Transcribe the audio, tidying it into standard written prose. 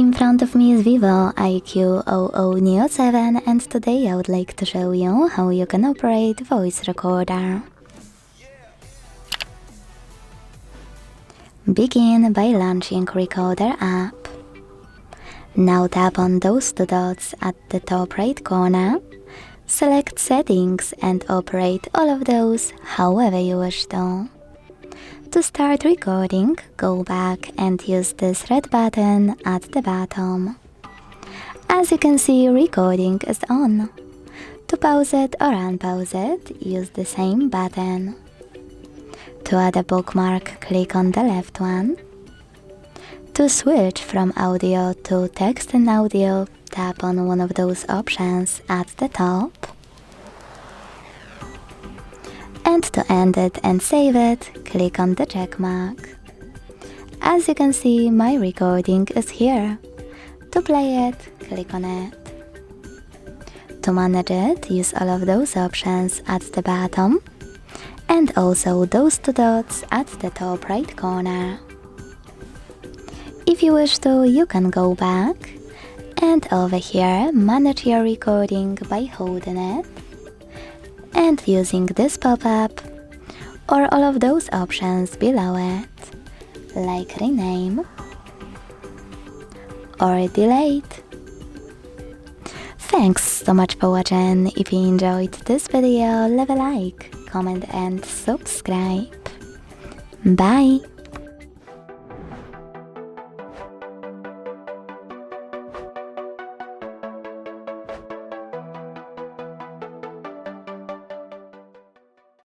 In front of me is VIVO iQOO Neo 7, and today I would like to show you how you can operate voice recorder. Begin by launching Recorder app. Now tap on those two dots at the top right corner, select Settings and operate all of those however you wish to. To start recording, go back and use this red button at the bottom. As you can see, recording is on. To pause it or unpause it, use the same button. To add a bookmark, click on the left one. To switch from audio to text and audio, tap on one of those options at the top. And to end it and save it, click on the check mark. As you can see, my recording is here. To play it, click on it. To manage it, use all of those options at the bottom and also those two dots at the top right corner. If you wish to, you can go back and over here manage your recording by holding it and using this pop-up or all of those options below it, like rename or delete. Thanks so much for watching. If you enjoyed this video, leave a like, comment and subscribe. Bye!